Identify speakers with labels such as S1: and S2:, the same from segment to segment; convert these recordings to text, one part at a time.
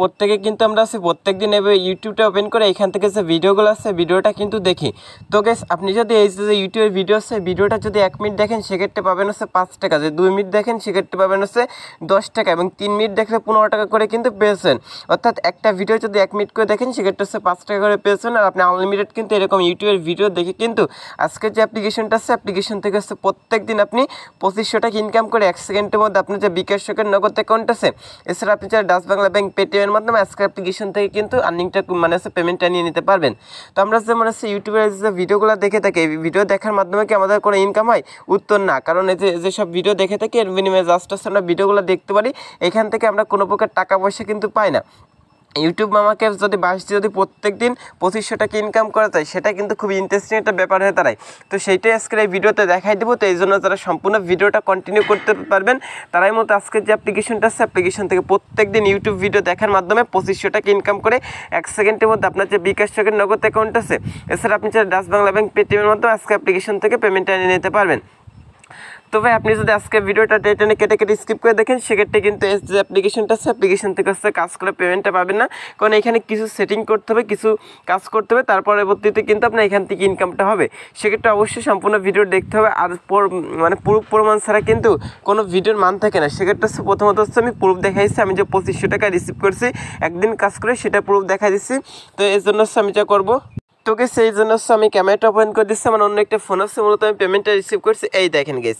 S1: প্রত্যেকে কিন্তু আমরা প্রত্যেকদিন এভাবে ইউটিউবটা ওপেন করে এখান থেকে যে ভিডিওগুলো আছে ভিডিওটা কিন্তু দেখি। তো গাইস আপনি যদি এই যে ইউটিউবের ভিডিও আছে ভিডিওটা যদি 1 মিনিট দেখেন সেক্ষেত্রে পাবেন 5 টাকা, যে 2 মিনিট দেখেন সেক্ষেত্রে পাবেন 10 টাকা এবং 3 মিনিট দেখলে 15 টাকা করে কিন্তু পেয়েছেন। অর্থাৎ একটা ভিডিও যদি 1 মিনিট করে দেখেন সেক্ষেত্রে 5 টাকা করে পেয়েছেন। আর আপনি আনলিমিটেড কিন্তু এরকম ইউটিউবের ভিডিও দেখে কিন্তু আজকের যে অ্যাপ্লিকেশনটা আছে অ্যাপ্লিকেশন থেকে প্রত্যেকদিন আপনি 2500 টাকা ইনকাম করে 1 সেকেন্ডের মধ্যে আপনার যে বিকাশ শোকের নগদ অ্যাকাউন্ট আছে, এছাড়া আপনি চাইলে ডাচ বাংলা ব্যাংক পেটিএমের মাধ্যমে আজকের অ্যাপ্লিকেশন থেকে কিন্তু আর্নিংটা পেমেন্টটা নিয়ে নিতে পারবেন। তো আমরা যে ইউটিউবের যে ভিডিওগুলো দেখে থাকি এই ভিডিও দেখার মাধ্যমে কি আমাদের কোনো ইনকাম হয়? উত্তর না, কারণ এই যে সব ভিডিও দেখে থাকি এর বিনিময়ে জাস্ট আমরা ভিডিওগুলো দেখতে পারি, এখান থেকে আমরা কোনো প্রকার টাকা পয়সা কিন্তু পাই না। ইউটিউব আমাকে যদি প্রত্যেক দিন 2500 টাকা ইনকাম করা যায় সেটা কিন্তু খুব ইন্টারেস্টিং একটা ব্যাপার হয়ে দাঁড়ায়। তো সেইটাই আজকের এই ভিডিওতে দেখাই দেবো। তো এই জন্য যারা সম্পূর্ণ ভিডিওটা কন্টিনিউ করতে পারবেন তারাই মতো আজকের যে অ্যাপ্লিকেশনটা আছে অ্যাপ্লিকেশন থেকে প্রত্যেক দিন ইউটিউব ভিডিও দেখার মাধ্যমে 2500 টাকা ইনকাম করে 1 সেকেন্ডের মধ্যে আপনার যে বিকাশ শোকের নগদ অ্যাকাউন্ট আছে, এছাড়া আপনি চাইলে ডাচ বাংলা ব্যাংক পেটিএমের মাধ্যমে আজকে অ্যাপ্লিকেশন থেকে পেমেন্টটা নিয়ে নিতে পারবেন। তো ভাই আপনি যদি আজকে ভিডিওটা টেনে কেটে স্কিপ করে দেখেন সেক্ষেত্রে কিন্তু এই যে অ্যাপ্লিকেশনটা আছে অ্যাপ্লিকেশন থেকে কাজ করে পেমেন্টটা পাবেন না, কারণ এখানে কিছু সেটিং করতে হবে, কিছু কাজ করতে হবে, তার পরবর্তীতে কিন্তু আপনার এখান থেকে ইনকামটা হবে। সেক্ষেত্রে অবশ্যই সম্পূর্ণ ভিডিও দেখতে হবে। আর পুরো প্রমাণ ছাড়া কিন্তু কোনো ভিডিওর মান থাকে না। সেক্ষেত্রে প্রথমত আমি প্রুফ দেখাইছি, আমি যে 2500 টাকা রিসিভ করছি একদিন কাজ করে সেটা প্রুফ দেখা দিচ্ছি। তো এই জন্য আমি যা করবো, তো গেস এই জন্য আমি ক্যামেরাটা ওপেন করে দিচ্ছি, আমার অন্য একটা ফোন আছে, মূলত আমি পেমেন্টটা রিসিভ করছি। এই দেখেন গেস,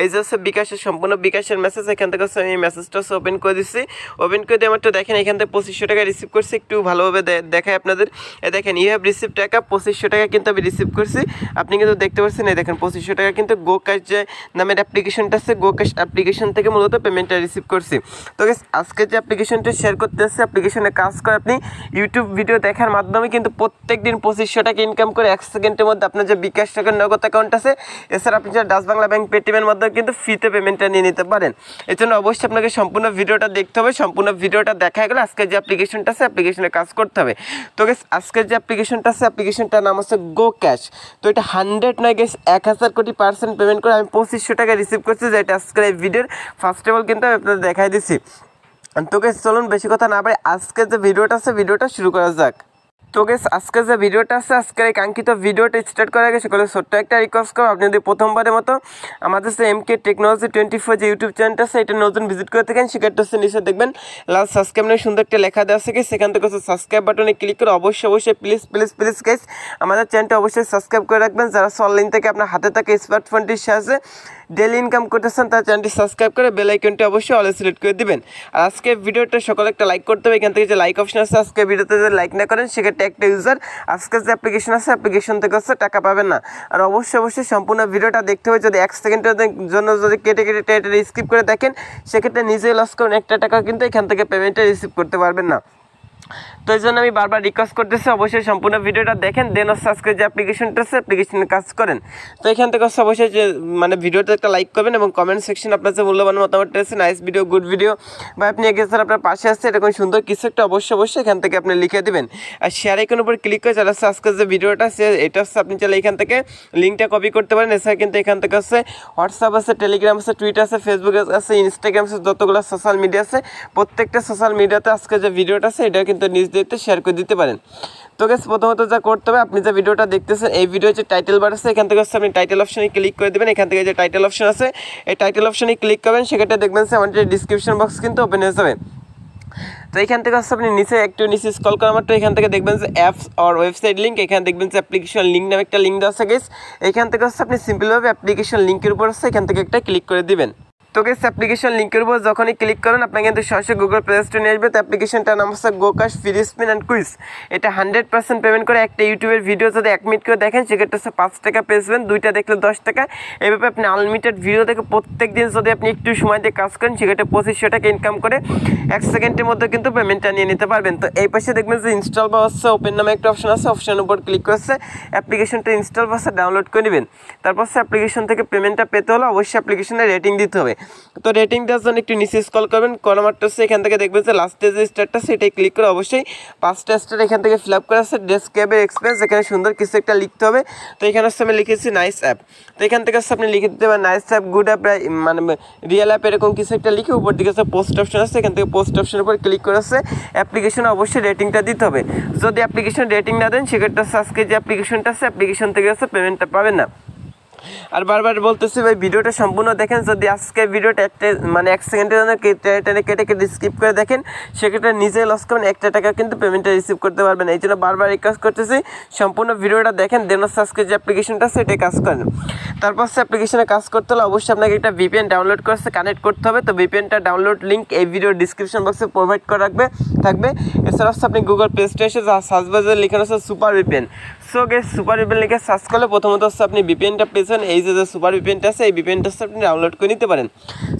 S1: এই যে বিকাশের সম্পূর্ণ বিকাশের মেসেজ, এখান থেকে আমি এই মেসেজটা ওপেন করে দিচ্ছি। ওপেন করে দিয়ে আমার তো দেখেন এখান থেকে 2500 টাকা রিসিভ করছি। একটু ভালোভাবে দেখায় আপনাদের, এই দেখেন ইউ হ্যাভ রিসিভ টাকা 2500 টাকা কিন্তু আমি রিসিভ করছি। আপনি কিন্তু দেখতে পাচ্ছেন এই দেখেন 2500 টাকা কিন্তু গোক্যাশ যে নামের অ্যাপ্লিকেশনটা আছে গোক্যাশ অ্যাপ্লিকেশন থেকে মূলত পেমেন্টটা রিসিভ করছি। তো গেস আজকে যে অ্যাপ্লিকেশনটা শেয়ার করতে আসছে অ্যাপ্লিকেশনে কাজ করে আপনি ইউটিউব ভিডিও দেখার মাধ্যমে কিন্তু প্রত্যেক দিন 2500 টাকা ইনকাম করে 1 সেকেন্ডের মধ্যে আপনার যে বিকাশ শোকের নগদ অ্যাকাউন্ট আছে, এছাড়া আপনি যে ডাচ বাংলা ব্যাংক পেটিএমের মাধ্যমে কিন্তু ফ্রিতে পেমেন্টটা নিয়ে নিতে পারেন। এর জন্য অবশ্যই আপনাকে সম্পূর্ণ ভিডিওটা দেখতে হবে। সম্পূর্ণ ভিডিওটা দেখা গেলে আজকে যে অ্যাপ্লিকেশনটা আছে অ্যাপ্লিকেশনে কাজ করতে হবে। তো গেস আজকের যে অ্যাপ্লিকেশনটা আছে অ্যাপ্লিকেশনটার নাম হচ্ছে গোক্যাশ। তো এটা 100 নয় গেস 1000 কোটি % পেমেন্ট করে আমি 2500 টাকা রিসিভ করছি, যেটা আজকের এই ভিডিওর ফার্স্ট অফ অল কিন্তু আমি আপনাদের দেখাই দিচ্ছি। তো গেস চলুন বেশি কথা না বলে আজকের যে ভিডিওটা আছে ভিডিওটা শুরু করা যাক। তো গেস আজকে যে ভিডিওটা আছে আজকের এই কাঙ্ক্ষিত ভিডিওটা স্টার্ট করার আগে সকলে ছোট্ট একটা রিকোয়েস্ট করো, আপনি যদি প্রথমবারের মতো আমাদের যে MK টেকনোলজি 24 যে ইউটিউব চ্যানেলটা আছে এটা নতুন ভিজিট করে থাকেন সেক্ষেত্রে নিচে দেখবেন লাল সাবস্ক্রাইব নিয়ে সুন্দর একটা লেখা দেওয়া আছে, সেখান থেকে সাবস্ক্রাইব বাটনে ক্লিক করে অবশ্যই প্লিজ গাইস আমাদের চ্যানেলটা অবশ্যই সাবস্ক্রাইব করে রাখবেন। যারা অনলাইন থেকে আপনার হাতে থাকা স্মার্টফোনটির সাহায্যে ডেইলি ইনকাম করতেছেন তার চ্যানেলটি সাবস্ক্রাইব করে বেল আইকনটি অবশ্যই অলে সিলেক্ট করে দিবেন। আর আজকে ভিডিওটা সকলে একটা লাইক করতে হবে, এখান থেকে যে লাইক অপশন আছে আজকে ভিডিওতে যদি লাইক না করেন সেক্ষেত্রে একটা ইউজার আজকের যে অ্যাপ্লিকেশন আছে অ্যাপ্লিকেশন থেকে টাকা পাবেন না। আর অবশ্যই সম্পূর্ণ ভিডিওটা দেখতে হবে। যদি 1 সেকেন্ডের জন্য যদি কেটে স্কিপ করে দেখেন সেক্ষেত্রে নিজেই লস করেন 1 টাকা কিন্তু এখান থেকে পেমেন্টটা রিসিভ করতে পারবেন না। তো এই জন্য আমি বারবার রিকোয়েস্ট করতেছি অবশ্যই সম্পূর্ণ ভিডিওটা দেখেন, দেন আজকে যে অ্যাপ্লিকেশনটা আছে অ্যাপ্লিকেশনে কাজ করেন। তো এখান থেকে অবশ্যই যে ভিডিওতে একটা লাইক করবেন এবং কমেন্ট সেকশন আপনার যে মূল্যবান মতামতটা আছে নাইস ভিডিও গুড ভিডিও বা আপনি এগিয়ে স্যার আপনার পাশে আসছে এরকম সুন্দর কিছু একটা অবশ্যই এখান থেকে আপনি লিখে দেবেন। আর শেয়ার আইকনের উপর ক্লিক করে চালাচ্ছে আজকে যে ভিডিওটা আছে এটা আপনি চাইলে এখান থেকে লিঙ্কটা কপি করতে পারেন। এছাড়া কিন্তু এখান থেকে হোয়াটসঅ্যাপ আছে, টেলিগ্রাম আছে, টুইটার আছে, ফেসবুক আছে, ইনস্টাগ্রাম আছে, যতগুলো সোশ্যাল মিডিয়া আছে প্রত্যেকটা সোশ্যাল মিডিয়াতে আজকে যে ভিডিওটা আছে এটা কিন্তু নিজ শেয়ার করে দিতে পারেন। তো গাইস প্রথমত যা করতে হবে আপনি যে ভিডিওটা দেখতেছেন এই ভিডিও যে টাইটেল বার আছে এখান থেকে আপনি টাইটেল অপশনে ক্লিক করে দেবেন। এখান থেকে যে টাইটেল অপশন আছে এই টাইটেল অপশনে ক্লিক করবেন, সেক্ষেত্রে দেখবেন আমাদের ডিসক্রিপশন বক্স কিন্তু ওপেন হয়ে যাবে। তো এখান থেকে আপনি নিচে স্ক্রল করা মাত্র এখান থেকে দেখবেন যে অ্যাপস আর ওয়েবসাইট লিঙ্ক, এখানে দেখবেন যে অ্যাপ্লিকেশন লিঙ্ক নামে একটা লিঙ্ক দেওয়া আছে গাইস। এখান থেকে আপনি সিম্পলভাবে অ্যাপ্লিকেশন লিঙ্কের উপর এখান থেকে একটা ক্লিক করে দিবেন। তো গাইস অ্যাপ্লিকেশন লিঙ্কের উপর যখনই ক্লিক করেন আপনাকে কিন্তু সরাসরি গুগল প্লে স্টোরে নিয়ে আসবে। তো অ্যাপ্লিকেশনটার নাম হচ্ছে গোক্যাশ ফ্রি স্পিন অ্যান্ড কুইজ। এটা 100% পেমেন্ট করে একটা ইউটিউবের ভিডিও যদি 1 মিনিট করে দেখেন সেক্ষেত্রে 5 টাকা পেয়েছেন, 2টা দেখলে 10 টাকা। এইভাবে আপনি আনলিমিটেড ভিডিও দেখে প্রত্যেক দিন যদি আপনি একটু সময় দিয়ে কাজ করেন সেক্ষেত্রে 2500 টাকা ইনকাম করে 1 সেকেন্ডের মধ্যে কিন্তু পেমেন্টটা নিয়ে নিতে পারবেন। তো এই পাশে দেখবেন যে ইনস্টল বা ওপেন নামে একটা অপশন আছে, অপশনের উপর ক্লিক করছে অ্যাপ্লিকেশনটা ইনস্টল বা ডাউনলোড করে নেবেন। তারপর অ্যাপ্লিকেশন থেকে পেমেন্টটা পেতে হলে অবশ্যই অ্যাপ্লিকেশনে রেটিং দিতে হবে। তো রেটিং দেওয়ার জন্য একটু নিচে স্ক্রল করবেন, করা মাত্র হচ্ছে এখান থেকে দেখবেন যে লাস্টে যে স্টারটা সেটাই ক্লিক করে অবশ্যই 5টা স্টার এখান থেকে ফিল আপ করা আছে। ডেস্কটপের এক্সপিরিয়েন্স এখানে সুন্দর কিছু একটা লিখতে হবে। তো এখানে হচ্ছে আমি লিখেছি নাইস অ্যাপ। তো এখান থেকে হচ্ছে আপনি লিখে দিতে পারেন নাইস অ্যাপ, গুড অ্যাপ, মানে রিয়েল অ্যাপ, এরকম কিছু একটা লিখে উপর দিকে হচ্ছে পোস্ট অপশন আছে, এখান থেকে পোস্ট অপশনের উপর ক্লিক করে হচ্ছে অ্যাপ্লিকেশনে অবশ্যই রেটিংটা দিতে হবে। যদি অ্যাপ্লিকেশন রেটিং না দেন সেক্ষেত্রে আজকে যে অ্যাপ্লিকেশনটা আছে অ্যাপ্লিকেশন থেকে হচ্ছে পেমেন্টটা পাবেন না। আর বারবার বলতেছি ভাই ভিডিওটা সম্পূর্ণ দেখেন। যদি আজকের ভিডিওটা মানে 1 সেকেন্ডের জন্য কেটে স্কিপ করে দেখেন সেক্ষেত্রে নিজে লস করবেন, 1 টাকা কিন্তু পেমেন্টটা রিসিভ করতে পারবেন। এই জন্য বারবার রিকোয়েস্ট করতেছি সম্পূর্ণ ভিডিওটা দেখেন, দেন আজকে যে অ্যাপ্লিকেশনটা আছে এটাই কাজ করেন। তারপর সে অ্যাপ্লিকেশনে কাজ করতে হলে অবশ্যই আপনাকে একটা ভিপিএন ডাউনলোড করে কানেক্ট করতে হবে। তো ভিপিএনটা ডাউনলোড লিঙ্ক এই ভিডিওর ডিসক্রিপশন বক্সে প্রোভাইড করা থাকবে। এছাড়া আপনি গুগল প্লে স্টোরে এসে সার্চ বারে লেখানো আছে super VPN. So guess super VPN লিখে সার্চ করলে প্রথমত হচ্ছে আপনি ভিপিএনটা পেয়েছেন, এই যে সুপার ভিপিএনটা আছে এই ভিপিএনটা হচ্ছে আপনি ডাউনলোড করে নিতে পারেন।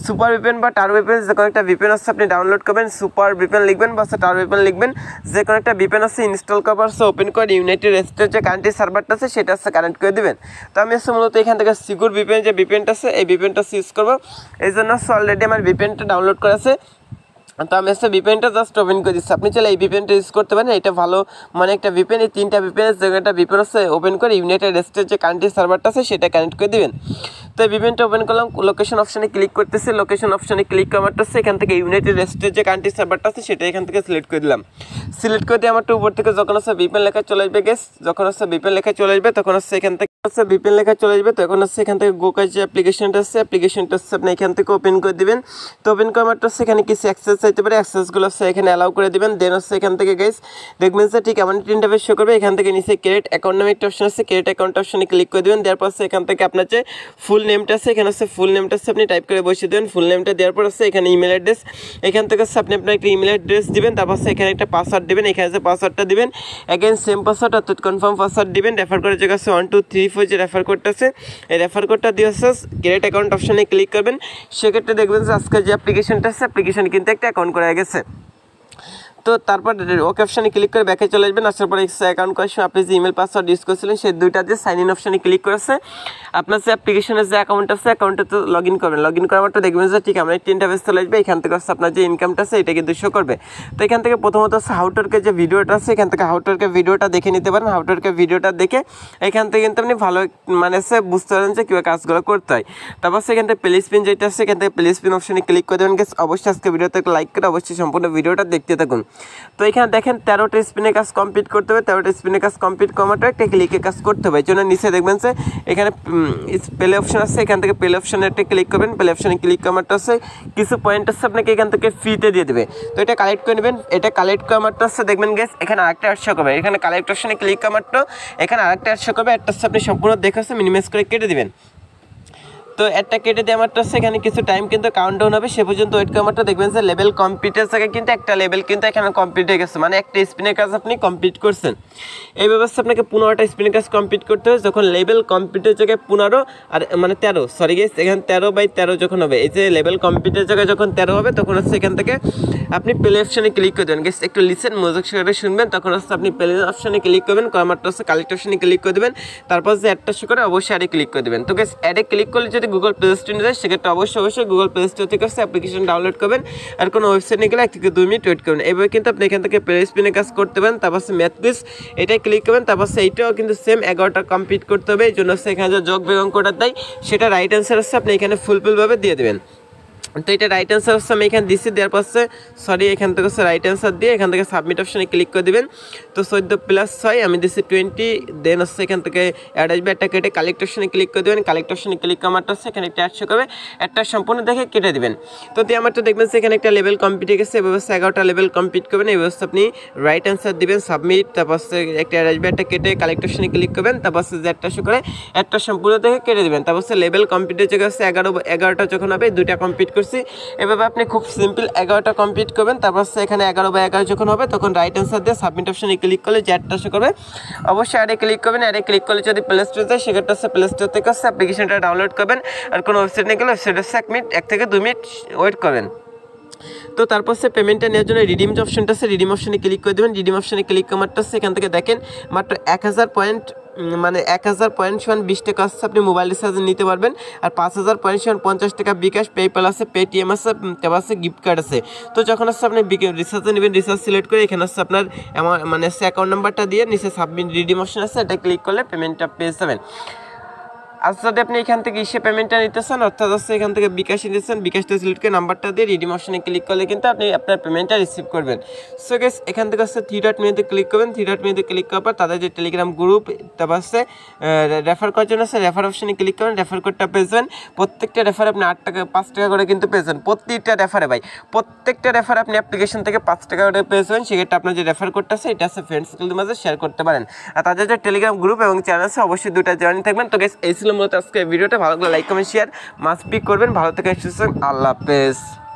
S1: সুপার ভিপিএন বা টার ভিপিএন যে কোনো একটা ভিপিএন হচ্ছে আপনি ডাউনলোড করবেন, সুপার ভিপিএন লিখবেন বা টার ভিপিএন লিখবেন, যে কোনো একটা ভিপিএন হচ্ছে ইনস্টল করার পর ওপেন করে ইউনাইটেড স্টেটের যে কান্ট্রি সার্ভারটা আছে সেটা হচ্ছে কানেক্ট করে দেবেন। তো আমি হচ্ছে মূলত এখান থেকে সিকিউর ভিপিএন যে ভিপিএনটা আছে এই ভিপিএনটা ইউজ করবো, এই জন্য অলরেডি আমার ভিপিএনটা ডাউনলোড করা আছে। তো আমি হচ্ছে ভিপিএনটা জাস্ট ওপেন করে দিচ্ছি, আপনি চাইলে এই ভিপিএনটা ইউজ করতে পারেন, এটা ভালো মানে একটা ভিপিএন। এই 3টা ভিপিএনের জায়গাটা ভিপিএন হচ্ছে ওপেন করে ইউনাইটেড স্টেটের যে কান্ট্রি সার্ভারটা আছে সেটা কানেক্ট করে দেবেন। তো এই ভিপিএনটা ওপেন করলাম, লোকেশন অপশানে ক্লিক করতেছি, লোকেশন অপশানে ক্লিক করার হচ্ছে এখান থেকে ইউনাইটেড স্টেটের যে কান্ট্রি সার্ভারটা আছে সেটা এখান থেকে সিলেক্ট করে দিলাম। সিলেক্ট করে দিয়ে আমার উপর থেকে যখন হচ্ছে ভিপিএন লেখা চলে আসবে গেস, যখন হচ্ছে ভিপিএন লেখা চলে আসবে তখন হচ্ছে এখান থেকে হচ্ছে ভিপিএন লেখা চলে আসবে, তখন হচ্ছে এখান থেকে গোকার যে অ্যাপ্লিকেশনটা আছে অ্যাপ্লিকেশনটা হচ্ছে আপনি এখান থেকে ওপেন করে দিবেন। তো ওপেন করার মাত্র হচ্ছে এখানে কিছু অ্যাক্সেস চাইতে পারে, অ্যাক্সেসগুলো হচ্ছে এখানে অ্যালাউ করে দিবেন। দেন হচ্ছে এখান থেকে গাইস দেখবেন যে ঠিক এমন একটা ইন্টারফেস শো করবে, এখান থেকে নিচে ক্রিয়েট অ্যাকাউন্ট নামে একটা অপশন আছে, ক্রিয়েট অ্যাকাউন্ট অপশনে ক্লিক করে দিবেন। দেওয়ার পর হচ্ছে এখান থেকে আপনার যে ফুল নেমটা আছে এখানে হচ্ছে ফুল নেমটা হচ্ছে আপনি টাইপ করে বসিয়ে দেবেন। ফুল নেমটা দেওয়ার পর হচ্ছে এখানে ইমেল অ্যাড্রেস, এখান থেকে হচ্ছে আপনি আপনার একটা ইমেল অ্যাড্রেস দিবেন, তারপর হচ্ছে এখানে একটা পাসওয়ার্ড দিবেন, এখানে যে পাসওয়ার্ডটা দিবেন এগেন সেম পাসওয়ার্ড অর্থাৎ কনফার্ম পাসওয়ার্ড দিবেন। রেফার করে জায়গা আছে 1 2 3 4 যে রেফার কোডটা আছে এই রেফার কোডটা দিয়ে হচ্ছে ক্রিয়েট অ্যাকাউন্ট অপশনে ক্লিক করবেন। সেক্ষেত্রে দেখবেন যে আজকে যে অ্যাপ্লিকেশনটা আছে অ্যাপ্লিকেশন কিন্তু একটা অ্যাকাউন্ট করা গেছে। তো তারপর ওকে অপশানে ক্লিক করে ব্যাকে চলে আসবেন। আসার পরে অ্যাকাউন্ট করার সময় আপনি যে ইমেল পাসওয়ার্ড ইউজ করেছিলেন সেই দুইটা দিয়ে সাইন ইন অপশানে ক্লিক করেছে আপনার যে অ্যাপ্লিকেশনের যে অ্যাকাউন্ট আছে অ্যাকাউন্টে তো লগ ইন করবেন। লগ ইন করার পর দেখবেন যে ঠিক আমরা একটা ইন্টারফেস চলে আসবে, এখান থেকে হচ্ছে আপনার যে ইনকামটা আছে এটা কিন্তু শো করবে। তো এখান থেকে প্রথমত হচ্ছে হাউটওয়ার্কের যে ভিডিওটা আছে এখান থেকে হাউটওয়ার্কের ভিডিওটা দেখে নিতে পারেন। হাউটওয়ার্কের ভিডিওটা দেখে এখান থেকে কিন্তু আপনি ভালো মানে বুঝতে পারেন যে কীভাবে কাজগুলো করতে হয়। তারপর সেখান থেকে প্লে স্পিন যেটা আছে এখান থেকে প্লে স্পিন অপশানে ক্লিক করে দেবেন। অবশ্যই আজকে ভিডিওতে লাইক করে অবশ্যই সম্পূর্ণ ভিডিওটা দেখতে থাকুন। তো এখানে দেখেন 13টা স্পিনের কাজ কমপ্লিট করতে হবে, 13টা স্পিনের কাজ কমপ্লিট করাটা একটা ক্লিকের কাজ করতে হবে। এই জন্য নিচে দেখবেন যে এখানে প্লে অপশন আছে, এখান থেকে প্লে অপশনে একটা ক্লিক করবেন। প্লে অপশনে ক্লিক করাটা আছে কিছু পয়েন্ট আছে আপনাকে এখান থেকে ফ্রিতে দিয়ে দেবে। তো এটা কালেক্ট করে নেবেন। এটা কালেক্ট করাটা আছে দেখবেন গেস এখানে আরেকটা অ্যাডশো করবে, এখানে কালেক্ট অপশনে ক্লিক করাটা এখানে আরেকটা অ্যাডশো করবে। একটা হচ্ছে আপনি সম্পূর্ণ দেখে হচ্ছে মিনিমাইজ করে কেটে দেবেন। তো একটা কেটে দিয়ে আমারটা সেখানে কিছু টাইম কিন্তু কাউন্টডাউন হবে, সে পর্যন্ত ওয়েট করে আমারটা দেখবেন যে লেভেল কমপ্লিটের জায়গায় কিন্তু একটা লেভেল কিন্তু এখানে কমপ্লিট হয়ে গেছে, মানে একটা স্পিনের কাজ আপনি কমপ্লিট করছেন। এই ব্যবস্থা আপনাকে 15টা স্পিনের কাজ কমপ্লিট করতে হবে। যখন লেভেল কমপ্লিটের জায়গায় 15 আর মানে 13 সরি গেস এখানে 13/13 যখন হবে, এই যে লেভেল কমপ্লিটের জায়গায় যখন 13 হবে তখন হচ্ছে এখান থেকে আপনি প্লে অপশনে ক্লিক করে দেবেন। গেস একটু লিসেন মনোযোগ সহকারে শুনবেন। তখন হচ্ছে আপনি প্লে অপশনে ক্লিক করবেন, কমারটা হচ্ছে কালেক্ট অপশনে ক্লিক করে দেবেন। তারপর যে অ্যাডটা শো করে অবশ্যই অ্যাডে ক্লিক করে দেবেন। তো গেস অ্যাডে ক্লিক করলে যদি গুগল প্লে স্টোরে যায় সেক্ষেত্রে অবশ্যই গুগল প্লে স্টোর থেকে অ্যাপ্লিকেশন ডাউনলোড করবেন। আর কোনো ওয়েবসাইট নিয়ে গেলে 1 থেকে 2 মিনিট ওয়েট করবেন। এইভাবে কিন্তু আপনি এখান থেকে প্লে স্পিনে কাজ করতে পারেন। তারপর ম্যাথ কুইজ এটাই ক্লিক করবেন। তারপর এইটাও কিন্তু সেম 11টা কমপ্লিট করতে হবে। এই জন্য হচ্ছে এখানে যে যোগ বিয়োগ অঙ্কটা দেয় সেটা রাইট অ্যান্সার হচ্ছে আপনি এখানে ফুলফিলভাবে দিয়ে দেবেন। তো এটা রাইট অ্যান্সার হচ্ছে আমি এখানে দিচ্ছি, দেওয়ার পর সরি এখান থেকে হচ্ছে রাইট অ্যান্সার দিয়ে এখান থেকে সাবমিট অপশনে ক্লিক করে দেবেন। তো 14+6 আমি দিচ্ছি 20, দেন হচ্ছে এখান থেকে অ্যাড আসবে, একটা কেটে কালেক্ট অপশনে ক্লিক করে দেবেন। কালেক্ট অপশনে ক্লিক করাটা হচ্ছে এখানে একটা অ্যাড শো করবে, একটা সম্পূর্ণ দেখে কেটে দেবেন। তো দিয়ে আমার তো দেখবেন যে এখানে একটা লেভেল কমপ্লিট হয়ে গেছে। এই ব্যবস্থা 11টা লেভেল কমপ্লিট করবেন। এই ব্যবস্থা আপনি রাইট অ্যান্সার দিবেন, সাবমিট, তারপর একটা অ্যাড আসবে, একটা কেটে কালেক্ট অপশনে ক্লিক করবেন। তারপর যে একটা শো করে একটা সম্পূর্ণ দেখে কেটে দেবেন। তারপর লেভেল কমপ্লিটের জায়গায় হচ্ছে 11টা যখন হবে 2টা কমপ্লিট করছি। এভাবে আপনি খুব সিম্পল 11টা কমপ্লিট করবেন। তারপর এখানে 11/11 যখন হবে তখন রাইট অ্যান্সার দিয়ে সাবমিট অপশনে ক্লিক করলে যে অ্যাডটা শো করবে অবশ্যই অ্যাডে ক্লিক করবেন। অ্যাডে ক্লিক করলে যদি প্লে স্টোরে যায় সেক্ষেত্রে হচ্ছে প্লে স্টোর থেকে হচ্ছে অ্যাপ্লিকেশনটা ডাউনলোড করবেন। আর কোনো ওয়েবসাইট নিয়ে গেলে ওয়েবসাইট হচ্ছে 1 থেকে 2 মিনিট ওয়েট করবেন। তো তারপর সে পেমেন্টটা নেওয়ার জন্য রিডিম যে অপশনটা আছে রিডিম অপশনে ক্লিক করে দেবেন। রিডিম অপশনে ক্লিক করাটা হচ্ছে এখান থেকে দেখেন মাত্র 1000 পয়েন্ট মানে 1000 পয়েন্ট সমান 20 টাকা আছে আপনি মোবাইল রিচার্জে নিতে পারবেন। আর 5000 পয়েন্ট সমান 50 টাকা বিকাশ, পেপ্যাল আছে, পেটিএম আছে, তারপর আছে গিফট কার্ড আছে। তো যখন হচ্ছে আপনি রিচার্জে নেবেন, রিচার্জ সিলেক্ট করে এখানে হচ্ছে আপনার মানে অ্যাকাউন্ট নাম্বারটা দিয়ে নিচে সাবমিট রিডিম অপশন আছে, এটা ক্লিক করলে পেমেন্টটা পেয়ে যাবেন। আর যদি আপনি এখান থেকে পেমেন্টটা নিতে চান, অর্থাৎ হচ্ছে এখান থেকে বিকাশ নিতে চান, বিকাশটা সিলেক্ট করে নাম্বারটা দিয়ে রিডিম অপশনে ক্লিক করলে কিন্তু আপনি আপনার পেমেন্টটা রিসিভ করবেন। সো গাইস এখান থেকে হচ্ছে 3 ডট মেনুতে ক্লিক করবেন। 3 ডট মেনুতে ক্লিক করার পর তাদের যে টেলিগ্রাম গ্রুপ, তারপর হচ্ছে রেফার করার জন্য আছে রেফার অপশনে ক্লিক করেন, রেফার কোডটা পেয়ে যাবেন। প্রত্যেকটা রেফারে আপনি 8 টাকা 5 টাকা করে কিন্তু পেয়ে যাবেন প্রত্যেকটা রেফারে ভাই, প্রত্যেকটা রেফারে আপনি অ্যাপ্লিকেশন থেকে 5 টাকা করে পেয়ে যাবেন। সেক্ষেত্রে আপনার যে রেফার কোডটা আছে এটা আছে ফ্রেন্ডস সার্কেলের মাঝে শেয়ার করতে পারেন। আর তাদের যে টেলিগ্রাম গ্রুপ এবং চ্যানেল আছে অবশ্যই দুটো জয়েন থাকবেন। তো গাইস এই ছিল মূলত আজকে ভিডিওটা। ভালো লাগলে like comment share must be করবেন। ভালো থেকে সুস্থ, আল্লাহ হাফেজ।